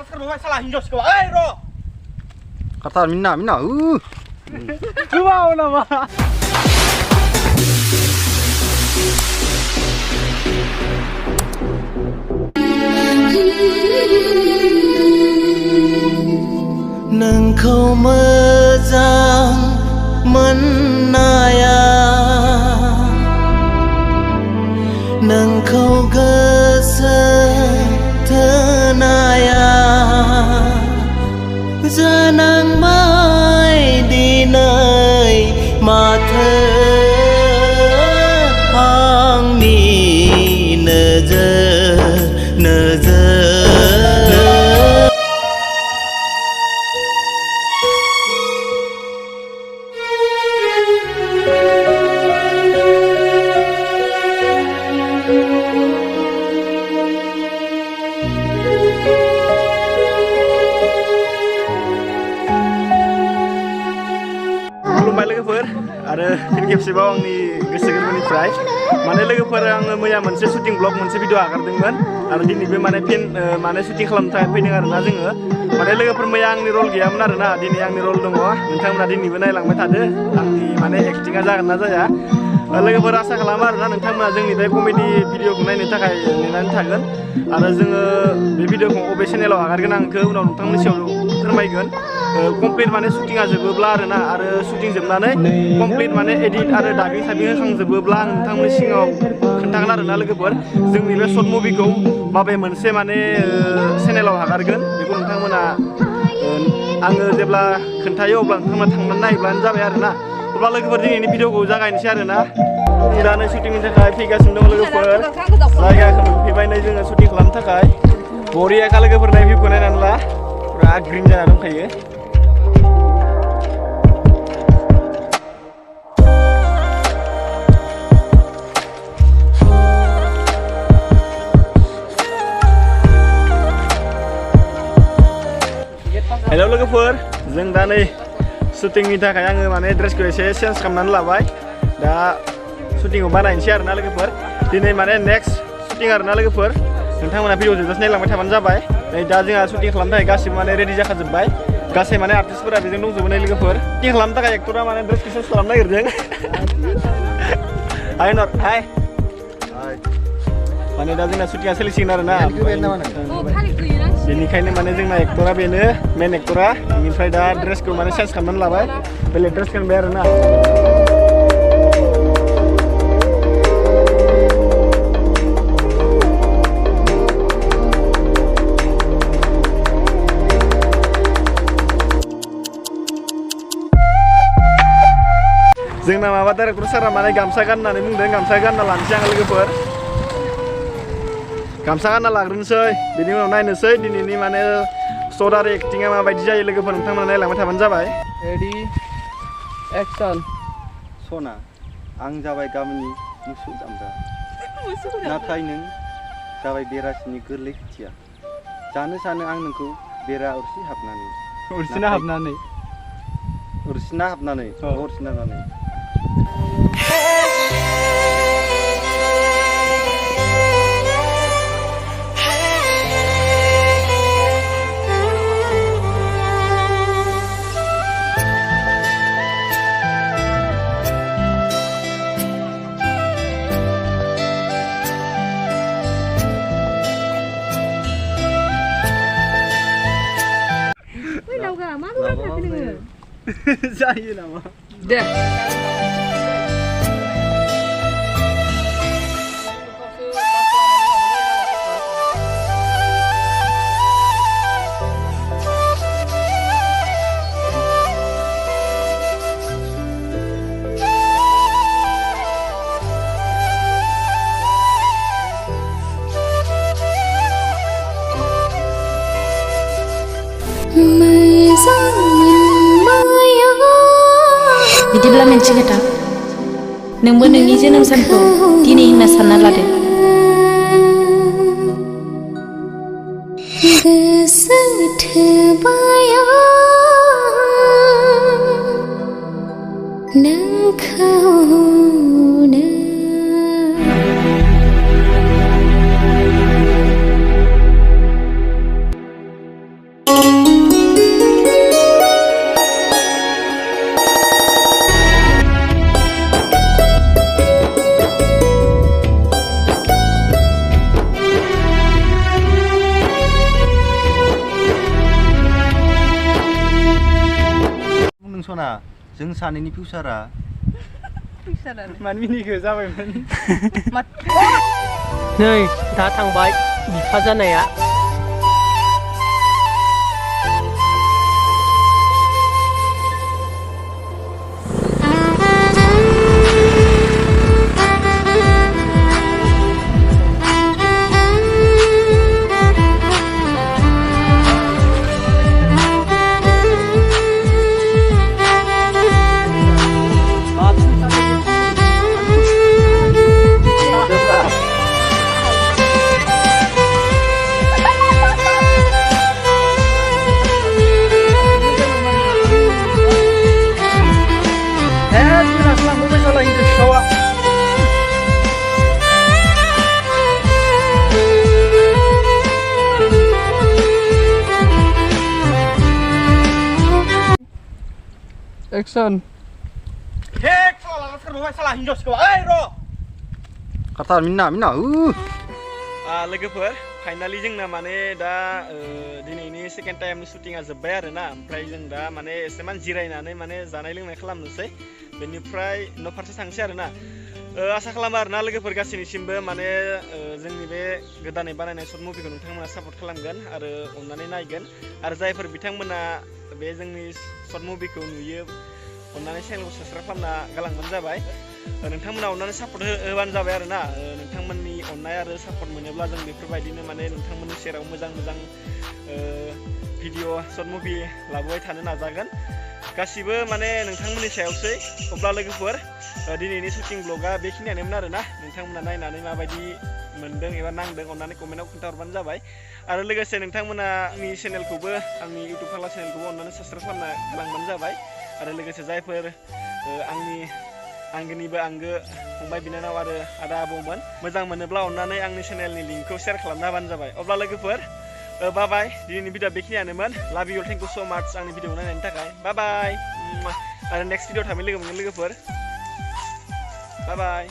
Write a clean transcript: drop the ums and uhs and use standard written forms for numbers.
sekarang salah hinjau sekarang. Ro. Kata minna. Wow nama. Nengkau mezang menaya, nengkau gesetenaya, janang mai dinai mata hang ni nezer. खुलुमबाय लोगोफोर आरो फिन खेबसेबाव आंनि गोसो गोरबोनिफ्राय माने लोगोफोर आङो मैया मोनसे शुटिं ब्लग मोनसे भिडिअ आगारदोंमोन आरो दिनैबो माने फिन माने शुटिं खालामनो थाखाय फैदों आरोना जोङो माने लोगोफोर मैया आंनि रल गैयामोन आरोना दिनै आंनि रल दङ नोंथांमोना दिनैबो नायलांबाय थादो आंनि माने एक्टिंआ जागोन ना जाया लोगोफोर आसा खालामो आरोना नोंथांमोना जोंनि बे कमेडि भिडिअखौ नायनो थाखाय नेनानै थागोन आरो जोङो बे भिडिअखौ अबे चेनेलाव आगारगोन आं बेखौ उनाव नोंथांमोननि सायाव फोरमायगोन कमप्लिट माने शुटिंआ जोबोब्ला आरोना आरो शुटिं जोबनानै कमप्लिट माने एडिट आरो डाबिं साबिं होखांजोबोब्ला आं नोंथांमोननि सिगाङाव खोन्थागोन आरोना लोगोफोर जोंनि बे सर्ट मुभिखौ माबे मोनसे माने चेनेलाव हगारगोन बेखौ नोंथांमोना आङो जेब्ला खोन्थायो अब्ला नोंथांमोना थांनानै नायब्लानो जाबाय आरोना अब्ला लोगोफोर दिनैनि भिडिअखौ जागायनोसै आरोना दानो शुटिंनि थाखाय फैगासिनो दं लोगोफोर जायगाखौ नुफैबाय नै जोङो शुटिं खालामनो थाखाय बरियाखा लोगोफोर नाय भिउखौ नायनानै ला पुरा ग्रिन जाना दंखायो हेलौ लोगोफोर जों दा नै शुटिंनि थाखाय आङो माने ड्रेसखौ एसे चेन्ज खालामनानै लाबाय दा शुटिंखौ बानायनोसै आरोना लोगोफोर दिनै माने नेक्स्ट शुटिं आरोना लोगोफोर नोंथांमोना भिडिअ जोबजासे नायलांबाय थाबानो जाबाय नै दा जोंहा शुटिं खालामनो थाखाय गासिबो माने रेडि जाखाजोब्बाय गासै माने आर्टिस्टफोरा बेजों दंजोबो नै लोगोफोर शुटिं खालामनो थाखाय एक्टरा माने ड्रेसखौ चेन्ज खालामनो नागिरदों हाय नर हाय माने दा जोंना शुटिंआ सोलिसिगोन आरोना बेनिखायनो माने जोंना एक्टरा बेनो मेन एक्टरा बेनिफ्राय दा ड्रेसखौ माने चेन्ज खालामनानै लाबाय बेलेग ड्रेस गानबाय आरोना जोंना माबा डाइरेक्टर सारा माने गामसा गाननानै बुंदों गामसा गानना लानोसै आं लोगोफोर गामसा गानना लाग्रोनोसै बिनि उनाव नायनोसै दिनैनि माने शट आरो एक्टिंआ माबायदि जायो लोगोफोर नोंथांमोना नायलांबाय थाबानो जाबाय रेडि एक्सन सना आं जाबाय गामिनि मोसौ दामग्रा नाथाय नों जाबाय बेरासिनि गोरलै खोथिया जानो सानो आं नोंखौ बेरा अरसिना हाबनानै जायो नामा दे बिदिब्ला मोनसे खोथा नोंबो नोंनि जोनोम सानखौ दिनै होनना सानना लादो गोसो थोबाया नोंखौनो सना जों सानैनि फिउचारा माने मिनिखो जाबायमोन नै दा थांबाय बिफा जानाया Action. Hek, salah serba salah hindos kau. Ro. kata minna लोगोफोर फाइनालि जोंना माने दा दिनैनि सेकेन्ड टाइमनि शुटिंआ जोब्बाय आरोना ओमफ्राय जों दा माने एसेमान जिरायनानै माने जानाय लोंनाय खालामनोसै बेनिफ्राय न' फारसे थांसै आरोना आसा खालामो आरोना लोगोफोर गासैनिसिमबो माने जोंनि बे गोदानै बानायनाय शर्ट मुभिखौ नोंथांमोना सापर्ट खालामगोन आरो अननानै नायगोन आरो जायफोर बिथांमोना बे जोंनि शर्ट मुभिखौ नुयो अननानै चेनेलखौ साबस्क्राइब खालामना गालांबानो जाबाय नोंथांमोना अननानै सापर्ट होबानो जाबाय आरोना नोंथांमोननि अननाय आरो सापर्ट मोनोब्ला जों बेफोरबायदिनो माने नोंथांमोननि सेराव मोजां मोजां भिडिअ शर्ट मुभि लाबोबाय थानो नाजागोन गासिबो माने नोंथांमोननि सायावसै अब्ला लोगोफोर दिनैनि शुटिं ब्लगा बेखिनियानोमोन आरोना नोंथांमोना नायनानै माबायदि मोनदों एबा नांदों अननानै कमेन्टआव खोन्थाहरबानो जाबाय आरो लोगोसे नोंथांमोना आंनि चेनेलखौबो आंनि इउटुब फाग्ला चेनेलखौबो अननानै साबस्क्राइब खालामना गालांबानो जाबाय आरो लोगोसे जायफोर आंनि आंगोनिबो आंगो फंबाय बिनानाव आरो आदा आबौमोन मोजां मोनोब्ला अननानै आंनि चेनेलनि लिंकखौ शेयार खालामना होबानो जाबाय अब्ला लोगोफोर बाय बाय दिनैनि भिडिअ बेखिनियानोमोन लाभ इउ थेंक इउ सो माच आंनि भिडिअ नायनायनि थाखाय बाय बाय आरो नेक्स्ट भिडिअ थाबै लोगो मोनगोन लोगोफोर बाय बाय